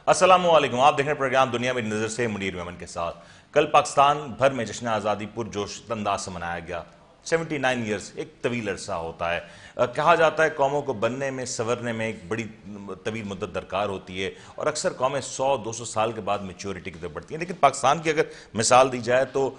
السلام علیکم، آپ دیکھ رہے ہیں پروگرام دنیا میری نظر سے منیر میمن کے ساتھ۔ کل پاکستان بھر میں جشن آزادی پرجوش انداز سے منایا گیا۔ 79 ایئرز ایک طویل عرصہ ہوتا ہے۔ کہا جاتا ہے قوموں کو بننے میں سنورنے میں ایک بڑی طویل مدت درکار ہوتی ہے، اور اکثر قومیں 100-200 سال کے بعد میچورٹی کی طرف بڑھتی ہیں، لیکن پاکستان کی اگر مثال دی جائے تو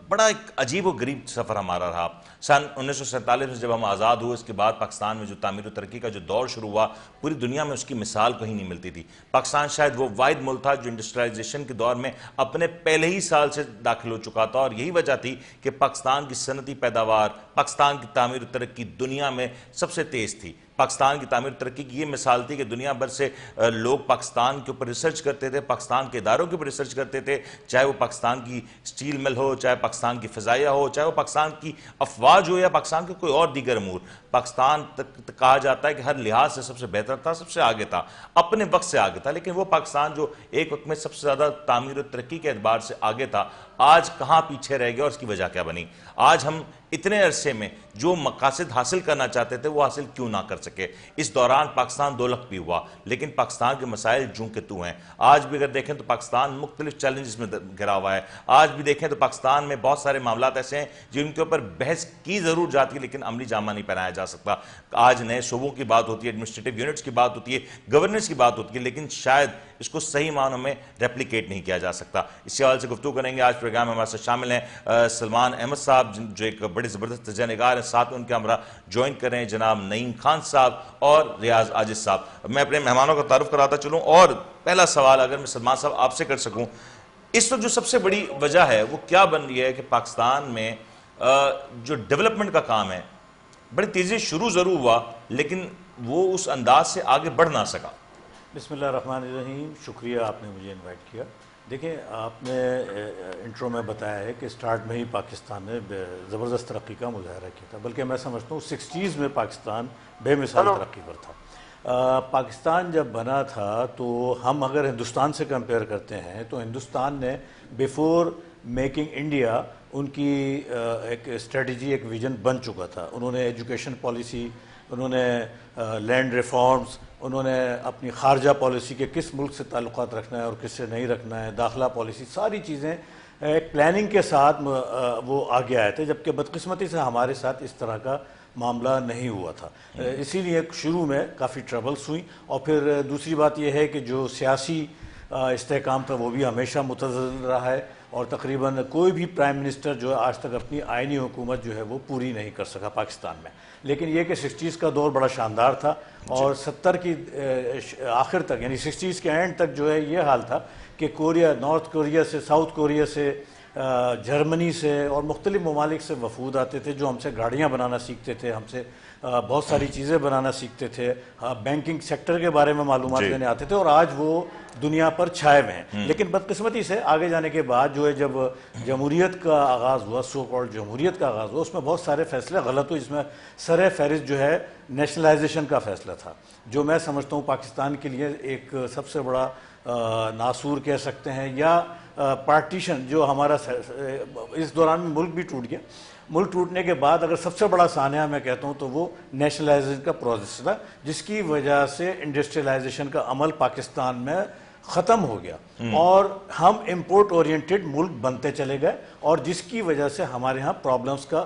بڑا ایک عجیب و غریب سفر ہمارا رہا۔ سن 1947 میں جب ہم آزاد ہوئے، اس کے بعد پاکستان میں جو تعمیر و ترقی کا جو دور شروع ہوا، پوری دنیا میں اس کی مثال کہیں نہیں ملتی تھی۔ پاکستان شاید وہ واحد ملک تھا جو انڈسٹریلائزیشن کے دور میں اپنے پہلے ہی سال سے داخل ہو چکا تھا، اور یہی وجہ تھی کہ پاکستان کی صنعتی پیداوار، پاکستان کی تعمیر و ترقی دنیا میں سب سے تیز تھی۔ پاکستان کی تعمیر و ترقی کی یہ مثال تھی کہ دنیا بھر سے لوگ پاکستان کے اوپر ریسرچ کرتے تھے، پاکستان کے اداروں کے اوپر ریسرچ کرتے تھے، چاہے وہ پاکستان کی سٹیل مل ہو، چاہے پاکستان کی فضائیہ ہو، چاہے وہ پاکستان کی افواج ہو یا پاکستان کے کوئی اور دیگر امور۔ پاکستان تک کہا جاتا ہے کہ ہر لحاظ سے سب سے بہتر تھا، سب سے آگے تھا، اپنے وقت سے آگے تھا، لیکن وہ پاکستان جو ایک وقت میں سب سے زیادہ تعمیر و ترقی کے اعتبار سے آگے تھا، آج کہاں پیچھے رہ گیا اور اس کی وجہ کیا بنی؟ آج ہم اتنے عرصے میں جو مقاصد حاصل کرنا چاہتے تھے وہ حاصل کیوں نہ کر سکے؟ اس دوران پاکستان دولت بھی ہوا، لیکن پاکستان کے مسائل جوں کے تو ہیں۔ آج بھی اگر دیکھیں تو پاکستان مختلف چیلنجز میں گھرا ہوا ہے۔ آج بھی دیکھیں تو پاکستان میں بہت سارے معاملات ایسے ہیں جن کے اوپر بحث کی ضرور جاتی ہے، لیکن عملی جامہ نہیں پہنایا جا سکتا۔ آج نئے صوبوں کی بات ہوتی ہے، ایڈمنسٹریٹو یونٹس کی بات ہوتی ہے، گورننس کی بات ہوتی ہے، لیکن شاید اس کو صحیح معنوں میں ریپلیکیٹ نہیں کیا جا سکتا۔ اس حوالے سے گفتگو کریں گے۔ آج پروگرام میں ہمارے ساتھ شامل ہیں سلمان احمد صاحب، جو ایک بڑے زبردست تجزیہ نگار ہیں، ساتھ میں ان کے ہمراہ جوائن کر رہے ہیں جناب نعیم خان صاحب اور ریاض عاجز صاحب۔ میں اپنے مہمانوں کا تعارف کراتا چلوں، اور پہلا سوال اگر میں سلمان صاحب آپ سے کر سکوں، اس وقت جو سب سے بڑی وجہ ہے وہ کیا بن رہی ہے کہ پاکستان میں جو ڈیولپمنٹ کا کام ہے بڑی تیزی شروع ضرور ہوا، لیکن وہ اس انداز سے آگے بڑھ نہ سکا؟ بسم اللہ الرحمن الرحیم، شکریہ آپ نے مجھے انوائٹ کیا۔ دیکھیں، آپ نے انٹرو میں بتایا ہے کہ سٹارٹ میں ہی پاکستان نے زبردست ترقی کا مظاہرہ کیا تھا، بلکہ میں سمجھتا ہوں 60s میں پاکستان بے مثال ترقی پر تھا۔ پاکستان جب بنا تھا تو ہم اگر ہندوستان سے کمپیئر کرتے ہیں تو ہندوستان نے بیفور میکنگ انڈیا ان کی ایک اسٹریٹجی، ایک ویژن بن چکا تھا۔ انہوں نے ایجوکیشن پالیسی، انہوں نے لینڈ ریفارمز، انہوں نے اپنی خارجہ پالیسی کے کس ملک سے تعلقات رکھنا ہے اور کس سے نہیں رکھنا ہے، داخلہ پالیسی، ساری چیزیں ایک پلاننگ کے ساتھ وہ آگے آئے تھے، جبکہ بدقسمتی سے ہمارے ساتھ اس طرح کا معاملہ نہیں ہوا تھا۔ اسی لیے شروع میں کافی ٹربلز ہوئیں، اور پھر دوسری بات یہ ہے کہ جو سیاسی استحکام تھا وہ بھی ہمیشہ متزلزل رہا ہے، اور تقریباً کوئی بھی پرائم منسٹر جو ہے آج تک اپنی آئینی حکومت جو ہے وہ پوری نہیں کر سکا پاکستان میں۔ لیکن یہ کہ 60s کا دور بڑا شاندار تھا، اور 70 کی آخر تک، یعنی 60s کے اینڈ تک جو ہے یہ حال تھا کہ کوریا، نارتھ کوریا سے، ساؤتھ کوریا سے، جرمنی سے اور مختلف ممالک سے وفود آتے تھے جو ہم سے گاڑیاں بنانا سیکھتے تھے، ہم سے بہت ساری چیزیں بنانا سیکھتے تھے، بینکنگ سیکٹر کے بارے میں معلومات لینے آتے تھے، اور آج وہ دنیا پر چھائے ہوئے ہیں۔ لیکن بدقسمتی سے آگے جانے کے بعد جو ہے جب جمہوریت کا آغاز ہوا، سو کالڈ جمہوریت کا آغاز ہوا، اس میں بہت سارے فیصلے غلط ہوئے، جس میں سر فہرست جو ہے نیشنلائزیشن کا فیصلہ تھا، جو میں سمجھتا ہوں پاکستان کے لیے ایک سب سے بڑا ناسور کہہ سکتے ہیں، یا پارٹیشن جو ہمارا اس دوران میں ملک بھی ٹوٹ گیا۔ ملک ٹوٹنے کے بعد اگر سب سے بڑا سانحہ میں کہتا ہوں تو وہ نیشنلائزیشن کا پروسیس تھا، جس کی وجہ سے انڈسٹریلائزیشن کا عمل پاکستان میں ختم ہو گیا، اور ہم امپورٹ اورینٹڈ ملک بنتے چلے گئے، اور جس کی وجہ سے ہمارے ہاں پرابلمز کا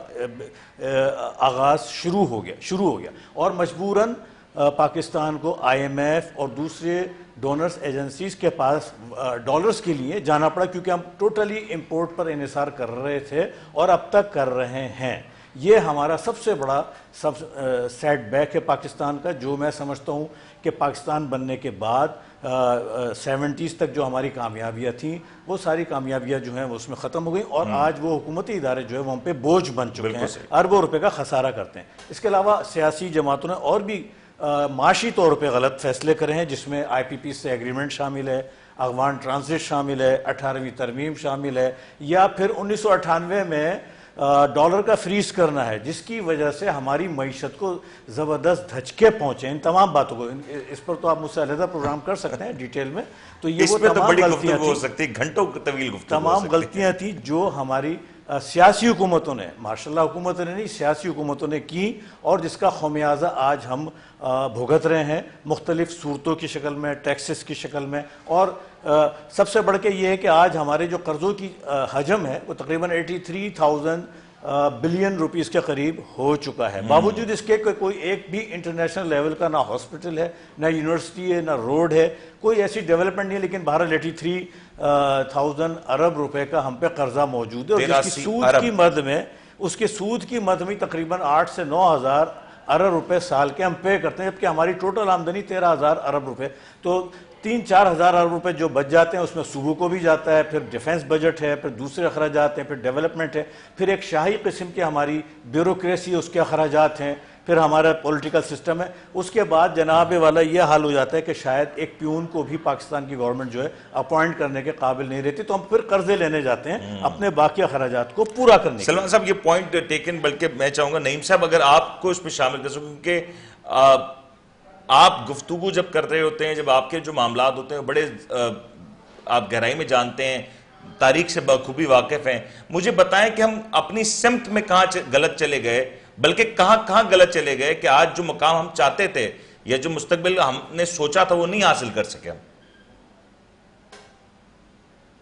آغاز شروع ہو گیا، اور مجبوراً پاکستان کو آئی ایم ایف اور دوسرے ڈونرز ایجنسیز کے پاس ڈالرز کے لیے جانا پڑا، کیونکہ ہم ٹوٹلی امپورٹ پر انحصار کر رہے تھے اور اب تک کر رہے ہیں۔ یہ ہمارا سب سے بڑا سیٹ بیک ہے پاکستان کا، جو میں سمجھتا ہوں کہ پاکستان بننے کے بعد 70s تک جو ہماری کامیابیاں تھیں وہ ساری کامیابیاں جو ہیں وہ اس میں ختم ہو گئیں، اور آج وہ حکومتی ادارے جو ہے وہ ہم پہ بوجھ بن چکے ہیں، اربوں روپے کا خسارہ کرتے ہیں۔ اس کے علاوہ سیاسی جماعتوں نے اور بھی معاشی طور پہ غلط فیصلے کرے ہیں، جس میں آئی پی پی سے ایگریمنٹ شامل ہے، افغان ٹرانزٹ شامل ہے، 18ویں ترمیم شامل ہے، یا پھر 1998 میں ڈالر کا فریز کرنا ہے، جس کی وجہ سے ہماری معیشت کو زبردست دھچکے پہنچے۔ ان تمام باتوں کو، اس پر تو آپ مجھ سے علیحدہ پروگرام کر سکتے ہیں ڈیٹیل میں، تو یہ وہ تمام غلطیاں تھیں، گھنٹوں طویل گفتگو، تمام غلطیاں تھیں جو ہماری سیاسی حکومتوں نے، ماشاءاللہ حکومتوں نے نہیں، سیاسی حکومتوں نے کی، اور جس کا خمیازہ آج ہم بھگت رہے ہیں مختلف صورتوں کی شکل میں، ٹیکسز کی شکل میں. اور سب سے بڑھ کے یہ ہے کہ آج ہمارے جو قرضوں کی حجم ہے وہ تقریباً 83,000 بلین روپیز کے قریب ہو چکا ہے. باوجود اس کے کہ کوئی ایک بھی انٹرنیشنل لیول کا نہ ہاسپٹل ہے، نہ یونیورسٹی ہے، نہ روڈ ہے، کوئی ایسی ڈیولپمنٹ نہیں ہے، لیکن بہرحال 83,000 ارب روپے کا ہم پہ قرضہ موجود ہے، اور جس کی سود کی مد میں تقریباً 8 سے 9,000 ارب روپے سال کے ہم پے کرتے ہیں، جبکہ ہماری ٹوٹل آمدنی 13,000 ارب روپے. تو 3-4 ہزار ارب روپے جو بچ جاتے ہیں اس میں صوبوں کو بھی جاتا ہے، پھر ڈیفنس بجٹ ہے، پھر دوسرے اخراجات ہیں، پھر ڈیولپمنٹ ہے، پھر ایک شاہی قسم کی ہماری بیوروکریسی اس کے اخراجات ہیں، پھر ہمارا پولیٹیکل سسٹم ہے. اس کے بعد جناب والا یہ حال ہو جاتا ہے کہ شاید ایک پیون کو بھی پاکستان کی گورنمنٹ جو ہے اپوائنٹ کرنے کے قابل نہیں رہتی، تو ہم پھر قرضے لینے جاتے ہیں اپنے باقی اخراجات کو پورا کرنے کے لیے. سلمان صاحب یہ پوائنٹ ٹیکن، بلکہ میں چاہوں گا نعیم صاحب اگر آپ کو اس میں شامل کر سکوں، کیونکہ آپ گفتگو جب کر رہے ہوتے ہیں، جب آپ کے جو معاملات ہوتے ہیں بڑے آپ گہرائی میں جانتے ہیں، تاریخ سے بخوبی واقف ہیں. مجھے بتائیں کہ ہم اپنی سمت میں کہاں غلط چلے گئے، بلکہ کہاں غلط چلے گئے کہ آج جو مقام ہم چاہتے تھے یا جو مستقبل ہم نے سوچا تھا وہ نہیں حاصل کر سکے ہم.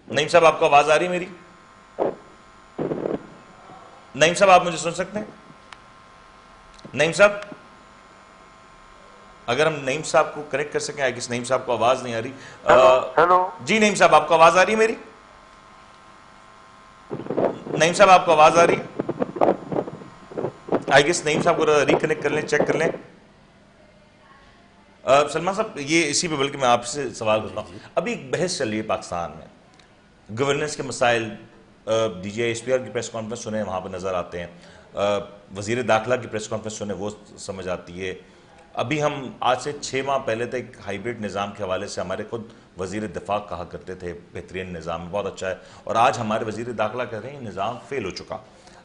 نعیم صاحب آپ کو آواز آ رہی ہے میری؟ نعیم صاحب آپ مجھے سن سکتے ہیں؟ نعیم صاحب اگر ہم نعیم صاحب کو کریکٹ کر سکیں، آئی گس نعیم صاحب کو آواز نہیں آ رہی. ہیلو جی نعیم صاحب آپ کو آواز آ رہی ہے میری؟ نعیم صاحب آپ کو آواز آ رہی ہے؟ آئی گس نعیم صاحب کو ریکنیکٹ کر لیں، چیک کر لیں. سلمان صاحب یہ اسی پہ بلکہ میں آپ سے سوال کرتا ہوں. ابھی ایک بحث چل رہی ہے پاکستان میں گورننس کے مسائل. D G S P R کی پریس کانفرنس سنیں وہاں پہ نظر آتے ہیں، وزیر داخلہ کی پریس کانفرنس سنیں وہ سمجھ آتی ہے. ابھی ہم آج سے 6 ماہ پہلے تک ہائیبریڈ نظام کے حوالے سے ہمارے خود وزیر دفاع کہا کرتے تھے بہترین نظام بہت اچھا ہے، اور آج ہمارے وزیر داخلہ کہہ رہے ہیں نظام فیل ہو چکا.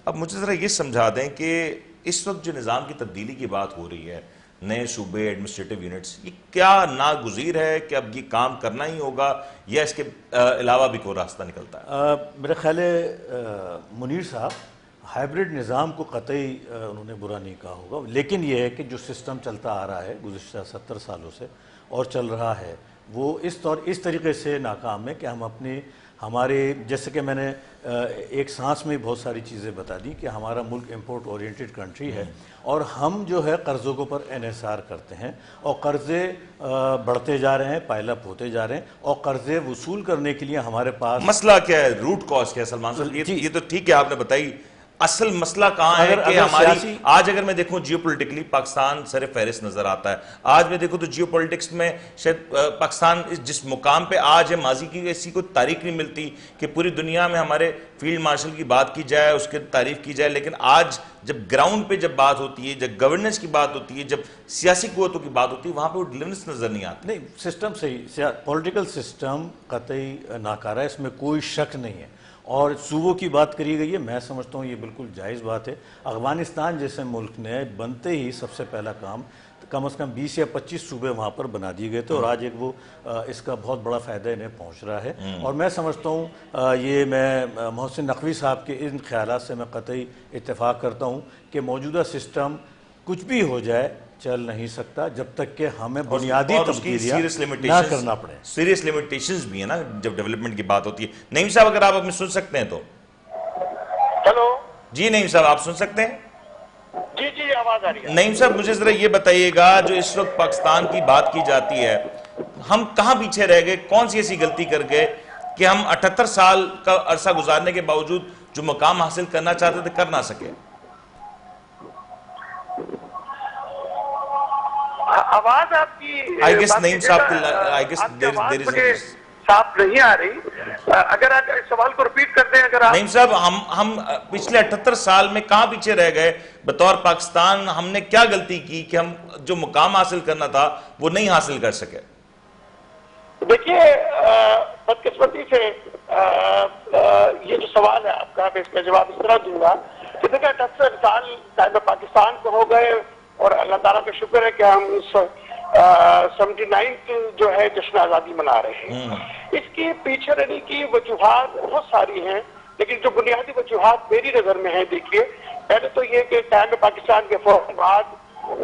اب مجھے ذرا یہ سمجھا دیں کہ اس وقت جو نظام کی تبدیلی کی بات ہو رہی ہے، نئے صوبے، ایڈمنسٹریٹو یونٹس، یہ کیا ناگزیر ہے کہ اب یہ کام کرنا ہی ہوگا یا اس کے علاوہ بھی کوئی راستہ نکلتا ہے؟ میرا خیال ہے منیر صاحب ہائیبریڈ نظام کو قطعی انہوں نے برا نہیں کہا ہوگا، لیکن یہ ہے کہ جو سسٹم چلتا آ رہا ہے گزشتہ 70 سالوں سے اور چل رہا ہے وہ اس طریقے سے ناکام ہے کہ ہم ہمارے جیسے کہ میں نے ایک سانس میں بہت ساری چیزیں بتا دی کہ ہمارا ملک امپورٹ اورینٹڈ کنٹری ہے، اور ہم جو ہے قرضوں کے اوپر انحصار کرتے ہیں، اور قرضے بڑھتے جا رہے ہیں، پائل اپ ہوتے جا رہے ہیں، اور قرضے وصول کرنے کے لیے ہمارے پاس مسئلہ کیا ہے، روٹ کاز کیا ہے سلمان صاحب؟ یہ تو ٹھیک ہے آپ نے بتائی، اصل مسئلہ کہاں ہے کہ ہماری آج اگر میں دیکھوں جیو پولیٹیکلی پاکستان سر فہرست نظر آتا ہے. آج میں دیکھوں تو جیو پولیٹکس میں شاید پاکستان جس مقام پہ آج ہے، ماضی کی ایسی کوئی تاریخ نہیں ملتی کہ پوری دنیا میں ہمارے فیلڈ مارشل کی بات کی جائے، اس کی تعریف کی جائے، لیکن آج جب گراؤنڈ پہ جب بات ہوتی ہے، جب گورننس کی بات ہوتی ہے، جب سیاسی قوتوں کی بات ہوتی ہے، وہاں پہ وہ ڈیلیورنس نظر نہیں آتی. نہیں، سسٹم صحیح، پولیٹیکل سسٹم قطعی ناکارہ ہے، اس میں کوئی شک نہیں ہے. اور صوبوں کی بات کری گئی ہے، میں سمجھتا ہوں یہ بالکل جائز بات ہے. افغانستان جیسے ملک نے بنتے ہی سب سے پہلا کام کم از کم 20 یا 25 صوبے وہاں پر بنا دیے گئے تھے، اور آج ایک وہ اس کا بہت بڑا فائدہ انہیں پہنچ رہا ہے. اور میں سمجھتا ہوں یہ میں محسن نقوی صاحب کے ان خیالات سے میں قطعی اتفاق کرتا ہوں کہ موجودہ سسٹم کچھ بھی ہو جائے چل نہیں سکتا جب تک کہ ہمیں بنیادی تبدیلیاں نہ کرنا پڑے. سیریس لیمیٹیشنز بھی ہیں نا جب ڈیولپمنٹ کی بات ہوتی ہے. نعیم صاحب اگر آپ ہمیں سن سکتے ہیں تو. ہیلو جی نعیم صاحب آپ سن سکتے ہیں؟ جی آواز آ رہی ہے. نعیم صاحب مجھے ذرا یہ بتائیے گا، جو اس وقت پاکستان کی بات کی جاتی ہے، ہم کہاں پیچھے رہ گئے؟ کون سی ایسی غلطی کر گئے کہ ہم 78 سال کا عرصہ گزارنے کے باوجود جو مقام حاصل کرنا چاہتے تھے کر نہ سکے؟ آواز آپ کی آئی گیس نعیم صاحب کی آئی گیس دیر از صاف نہیں آ رہی. اگر آپ سوال کو ریپیٹ کر دیں. اگر آپ نعیم صاحب ہم پچھلے 78 سال میں کہاں پیچھے رہ گئے بطور پاکستان؟ ہم نے کیا غلطی کی کہ ہم جو مقام حاصل کرنا تھا وہ نہیں حاصل کر سکے؟ دیکھیے بدقسمتی سے یہ جو سوال ہے آپ کا، میں اس کا جواب اس طرح دوں گا کہ دیکھیں 78 سال قائم پاکستان کو ہو گئے، اور اللہ تعالیٰ کا شکر ہے کہ ہم 79 جو ہے جشن آزادی منا رہے ہیں. اس کی پیچھے رہنے کی وجوہات بہت ساری ہیں، لیکن جو بنیادی وجوہات میری نظر میں ہیں، دیکھیے پہلے تو یہ کہ قیام پاکستان کے فوراً بعد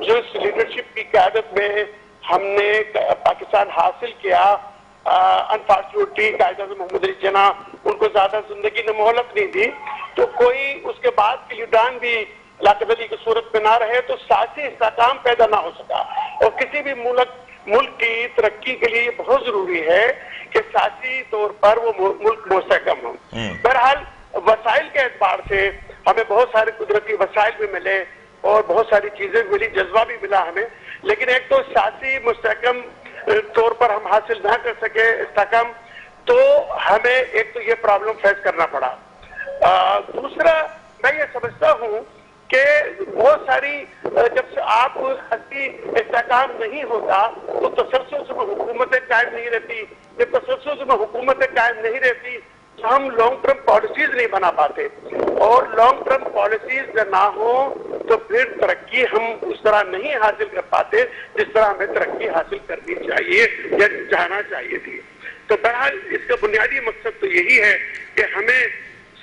جو اس لیڈرشپ کی قیادت میں ہم نے پاکستان حاصل کیا، انفارچونیٹلی قائد اعظم محمد علی جناح ان کو زیادہ زندگی نے مہلت نہیں دی، تو کوئی اس کے بعد کے لیڈران بھی لاقت علی کی صورت میں نہ رہے تو سیاسی استحکام پیدا نہ ہو سکا. اور کسی بھی ملک کی ترقی کے لیے یہ بہت ضروری ہے کہ سیاسی طور پر وہ ملک مستحکم ہو. بہرحال وسائل کے اعتبار سے ہمیں بہت سارے قدرتی وسائل بھی ملے اور بہت ساری چیزیں ملی، جذبہ بھی ملا ہمیں، لیکن ایک تو سیاسی مستحکم طور پر ہم حاصل نہ کر سکے استحکام، تو ہمیں ایک تو یہ پرابلم فیس کرنا پڑا. دوسرا میں یہ سمجھتا ہوں کہ بہت ساری جب سے آپ حقیقی استحکام نہیں ہوتا تو تسلسل میں حکومتیں قائم نہیں رہتی. جب تسلسل میں حکومتیں قائم نہیں رہتی تو ہم لانگ ٹرم پالیسیز نہیں بنا پاتے، اور لانگ ٹرم پالیسیز نہ ہو تو پھر ترقی ہم اس طرح نہیں حاصل کر پاتے جس طرح ہمیں ترقی حاصل کرنی چاہیے یا چاہنا چاہیے تھی. تو بہرحال اس کا بنیادی مقصد تو یہی ہے کہ ہمیں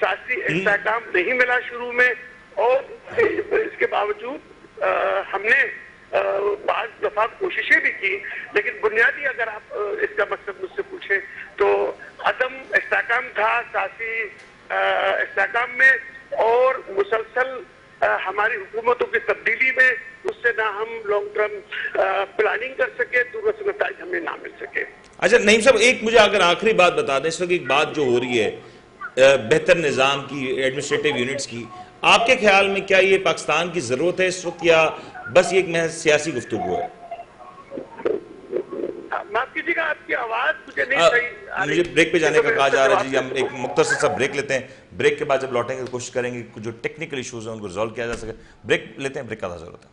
سیاسی استحکام نہیں ملا شروع میں، اور اس کے باوجود ہم نے بعض دفعہ کوششیں بھی کی، لیکن بنیادی اگر آپ اس کا مقصد مجھ سے پوچھیں تو عدم استحکام تھا سیاسی استحکام میں، اور مسلسل ہماری حکومتوں کی تبدیلی میں اس سے نہ ہم لانگ ٹرم پلاننگ کر سکے، درست نتائج ہمیں نہ مل سکے. اچھا نعیم صاحب، ایک مجھے اگر آخری بات بتا دیں، اس وقت ایک بات جو ہو رہی ہے بہتر نظام کی، ایڈمنسٹریٹو یونٹس کی، آپ کے خیال میں کیا یہ پاکستان کی ضرورت ہے اس وقت، یا بس یہ ایک محض سیاسی گفتگو ہے؟ معاف کیجیے گا، آپ کی آواز مجھے نہیں صحیح. مجھے بریک پہ جانے کا کہا جا رہا ہے جی. ہم ایک مختصر سا بریک لیتے ہیں، بریک کے بعد جب لوٹیں گے کوشش کریں گے جو ٹیکنیکل ایشوز ہیں ان کو ریزالو کیا جا سکے. بریک لیتے ہیں، بریک کا ضرورت ہے.